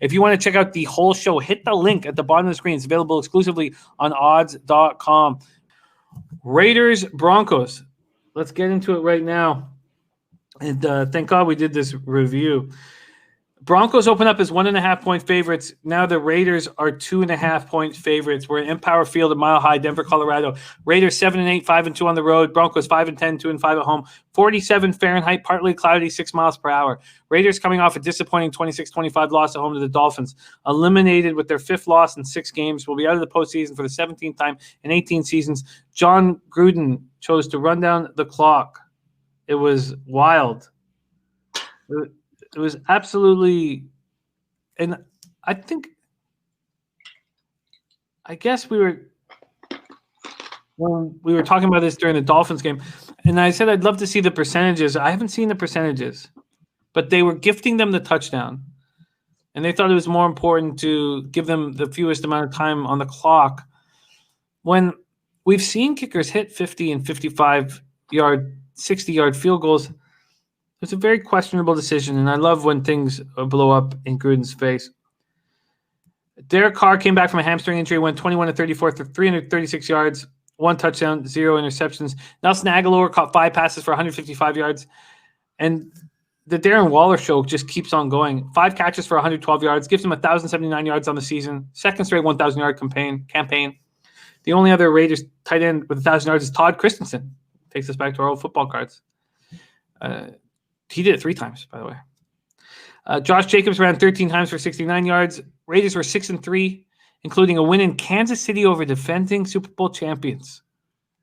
If you want to check out the whole show, hit the link at the bottom of the screen. It's available exclusively on odds.com. Raiders, Broncos. Let's get into it right now. And thank God we did this review. Broncos open up as 1.5-point favorites. Now the Raiders are 2.5-point favorites. We're at Empower Field at Mile High, Denver, Colorado. Raiders 7-8, 5-2 on the road. Broncos 5-10, 2-5 at home. 47 Fahrenheit, partly cloudy, 6 miles per hour. Raiders coming off a disappointing 26-25 loss at home to the Dolphins. Eliminated with their 5th loss in 6 games. Will be out of the postseason for the 17th time in 18 seasons. John Gruden chose to run down the clock. It was wild. It was absolutely, and I guess we were talking about this during the Dolphins game, and I said I'd love to see the percentages. I haven't seen the percentages, but they were gifting them the touchdown, and they thought it was more important to give them the fewest amount of time on the clock. When we've seen kickers hit 50 and 55-yard, 60-yard field goals, it's a very questionable decision, and I love when things blow up in Gruden's face. Derek Carr came back from a hamstring injury, went 21-34 for 336 yards, 1 touchdown, 0 interceptions. Nelson Aguilar caught 5 passes for 155 yards, and the Darren Waller show just keeps on going. 5 catches for 112 yards, gives him 1,079 yards on the season, second straight 1,000-yard campaign. The only other Raiders tight end with 1,000 yards is Todd Christensen. Takes us back to our old football cards. He did it 3 times, by the way. Josh Jacobs ran 13 times for 69 yards. Raiders were 6-3, including a win in Kansas City over defending Super Bowl champions,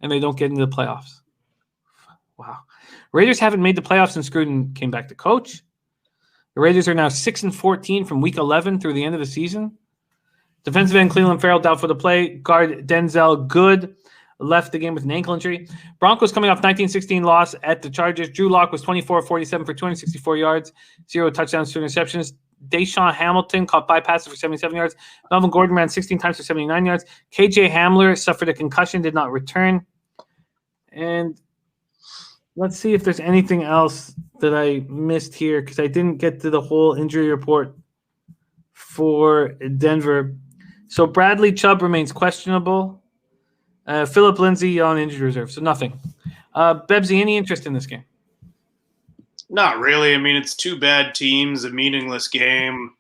and they don't get into the playoffs. Wow. Raiders haven't made the playoffs since Gruden came back to coach. The Raiders are now 6-14 from Week 11 through the end of the season. Defensive end Cleveland Farrell doubtful to play. Guard Denzel Good left the game with an ankle injury. Broncos coming off 19-16 loss at the Chargers. Drew Lock was 24-47 for 264 yards, 0 touchdowns, 2 interceptions. Deshaun Hamilton caught 5 passes for 77 yards. Melvin Gordon ran 16 times for 79 yards. KJ Hamler suffered a concussion, did not return. And let's see if there's anything else that I missed here, because I didn't get to the whole injury report for Denver. So Bradley Chubb remains questionable. Philip Lindsay on injured reserve, so nothing. Bebsy, any interest in this game? Not really. I mean, it's 2 bad teams, a meaningless game.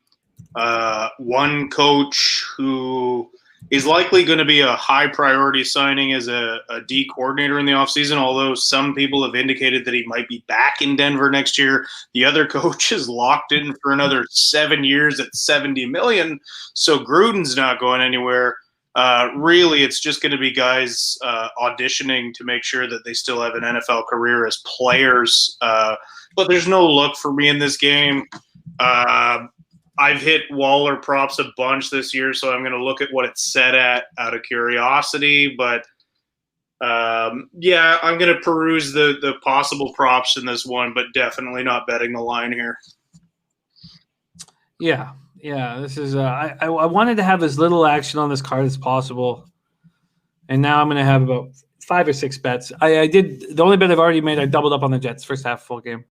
One coach who is likely going to be a high priority signing as a D coordinator in the offseason, although some people have indicated that he might be back in Denver next year. The other coach is locked in for another 7 years at $70 million, so Gruden's not going anywhere. Really, it's just going to be guys auditioning to make sure that they still have an NFL career as players. But there's no look for me in this game. I've hit Waller props a bunch this year, so I'm going to look at what it's set at out of curiosity. But, yeah, I'm going to peruse the possible props in this one, but definitely not betting the line here. Yeah. Yeah, this is I wanted to have as little action on this card as possible, and now I'm going to have about 5 or 6 bets. I did the only bet I've already made. I doubled up on the Jets first half full game.